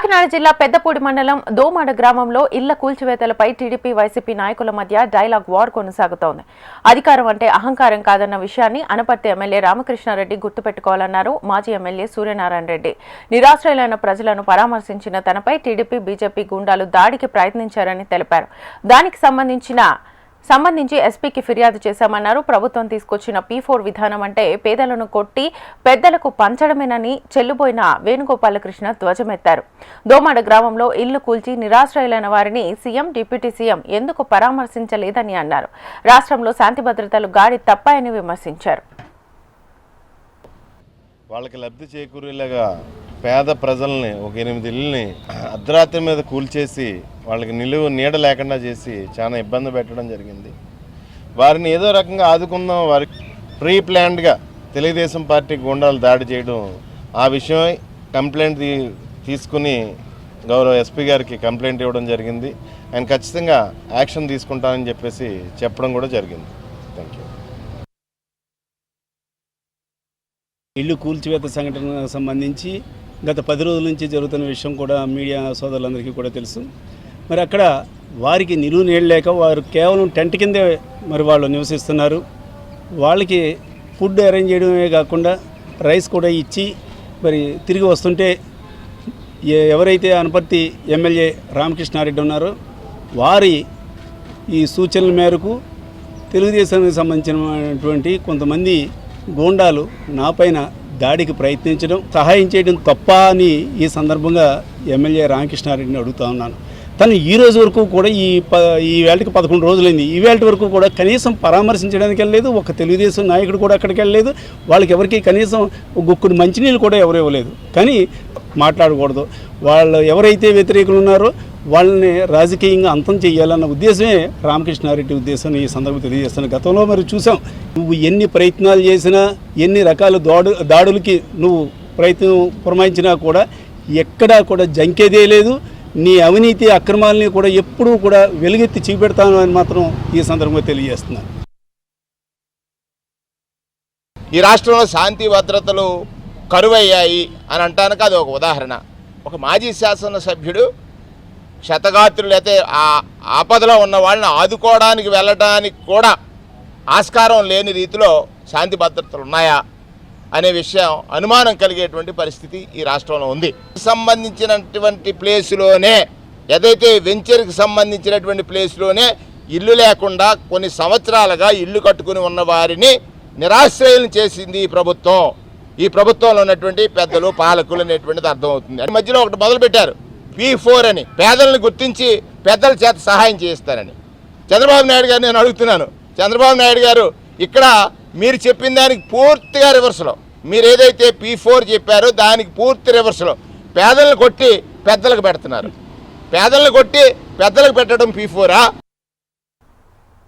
కాకినాడ జిల్లా పెద్దపూడి మండలం దోమాడ గ్రామంలో ఇళ్ల కూల్చివేతలపై టీడీపీ వైసీపీ నాయకుల మధ్య డైలాగ్ వార్ కొనసాగుతోంది. అధికారం అంటే అహంకారం కాదన్న విషయాన్ని అనపర్తి ఎమ్మెల్యే రామకృష్ణారెడ్డి గుర్తుపెట్టుకోవాలన్నారు మాజీ ఎమ్మెల్యే సూర్యనారాయణ రెడ్డి. నిరాశ్రయులైన ప్రజలను పరామర్శించిన తనపై టీడీపీ బీజేపీ గుండాలు దాడికి ప్రయత్నించారని తెలిపారు. దానికి సంబంధించి ఎస్పీకి ఫిర్యాదు చేశామన్నారు. ప్రభుత్వం తీసుకొచ్చిన P4 విధానం అంటే పేదలను కొట్టి పెద్దలకు పంచడమేనని చెల్లుబోయిన వేణుగోపాలకృష్ణ ధ్వజమెత్తారు. దోమాడ గ్రామంలో ఇల్లు కూల్చి నిరాశ్రయులైన వారిని సీఎం, డిప్యూటీ సీఎం ఎందుకు పరామర్శించలేదని అన్నారు. రాష్ట్రంలో శాంతి భద్రతలు గాడి తప్పాయని విమర్శించారు. వాళ్ళకి లబ్ధి చేకూరేలాగా పేద ప్రజల్ని ఒక 8 ఇళ్ళని అర్ధరాత్రి మీద కూల్చేసి వాళ్ళకి నీడ లేకుండా చేసి చాలా ఇబ్బంది పెట్టడం జరిగింది. వారిని ఏదో రకంగా ఆదుకుందాం, వారికి ప్రీ ప్లాన్డ్గా తెలుగుదేశం పార్టీ గుండాలు దాడి చేయడం, ఆ విషయమై కంప్లైంట్ తీసుకుని గౌరవ ఎస్పీ గారికి కంప్లైంట్ ఇవ్వడం జరిగింది. ఆయన ఖచ్చితంగా యాక్షన్ తీసుకుంటానని చెప్పేసి చెప్పడం కూడా జరిగింది. Thank you. ఇల్లు కూల్చివేత సంఘటనకు సంబంధించి గత 10 రోజుల నుంచి జరుగుతున్న విషయం కూడా మీడియా సోదరులందరికీ కూడా తెలుసు. మరి అక్కడ వారికి నిలువు నీళ్ళు లేక వారు కేవలం టెంట్ కిందే మరి వాళ్ళు నివసిస్తున్నారు. వాళ్ళకి ఫుడ్ అరేంజ్ చేయడమే కాకుండా రైస్ కూడా ఇచ్చి మరి తిరిగి వస్తుంటే ఎవరైతే అనపర్తి ఎమ్మెల్యే రామకృష్ణారెడ్డి ఉన్నారో వారి ఈ సూచనల మేరకు తెలుగుదేశానికి సంబంధించినటువంటి కొంతమంది గూండాలు నాపైన దాడికి ప్రయత్నించడం, సహాయం చేయడం తప్ప అని ఈ సందర్భంగా ఎమ్మెల్యే రామకృష్ణారెడ్డిని అడుగుతా ఉన్నాను. తను ఈ రోజు వరకు కూడా ఈ వేళకి 11 రోజులైంది. ఈ వేళ వరకు కూడా కనీసం పరామర్శించడానికి వెళ్ళలేదు. ఒక తెలుగుదేశం నాయకుడు కూడా అక్కడికి వెళ్ళలేదు. వాళ్ళకి ఎవరికి కనీసం గుక్కుడు మంచినీళ్ళు కూడా ఎవరు ఇవ్వలేదు. కానీ మాట్లాడకూడదు, వాళ్ళు ఎవరైతే వ్యతిరేకులు ఉన్నారో వాళ్ళని రాజకీయంగా అంతం చేయాలన్న ఉద్దేశమే రామకృష్ణారెడ్డి ఉద్దేశం ఈ సందర్భం తెలియజేస్తాను. గతంలో మరి చూసాం, నువ్వు ఎన్ని ప్రయత్నాలు చేసినా, ఎన్ని రకాల దాడులకి నువ్వు ప్రయత్నం పురమాయించినా కూడా ఎక్కడా కూడా జంకేదే లేదు. నీ అవినీతి అక్రమాలని కూడా ఎప్పుడూ కూడా వెలుగెత్తి చూపెడతాను అని మాత్రం ఈ సందర్భంగా తెలియజేస్తున్నాను. ఈ రాష్ట్రంలో శాంతి భద్రతలు కరువయ్యాయి అని అంటానికి అది ఒక ఉదాహరణ. ఒక మాజీ శాసనసభ్యుడు క్షతగాత్రులు అయితే ఆ ఆపదలో ఉన్న వాళ్ళని ఆదుకోవడానికి వెళ్ళడానికి కూడా ఆస్కారం లేని రీతిలో శాంతి భద్రతలు ఉన్నాయా అనే విషయం అనుమానం కలిగేటువంటి పరిస్థితి ఈ రాష్ట్రంలో ఉంది. సంబంధించినటువంటి ప్లేసులోనే, ఏదైతే వెంచర్కి సంబంధించినటువంటి ప్లేస్లోనే ఇల్లు లేకుండా కొన్ని సంవత్సరాలుగా ఇల్లు కట్టుకుని ఉన్న వారిని నిరాశ్రయం చేసింది ఈ ప్రభుత్వం. ఈ ప్రభుత్వంలో ఉన్నటువంటి పెద్దలు, పాలకులు అనేటువంటిది అర్థమవుతుంది. మధ్యలో ఒకటి మొదలుపెట్టారు, P4 అని, పేదలను గుర్తించి పెద్దల చేత సహాయం చేయిస్తారని. చంద్రబాబు నాయుడు గారు నేను అడుగుతున్నాను, చంద్రబాబు నాయుడు గారు ఇక్కడ మీరు చెప్పిన దానికి పూర్తిగా రివర్స్లో, మీరు ఏదైతే P4 చెప్పారో దానికి పూర్తి రివర్స్లో పేదలను కొట్టి పెద్దలకు పెడుతున్నారు. పేదలను కొట్టి పెద్దలకు పెట్టడం P4ఆ?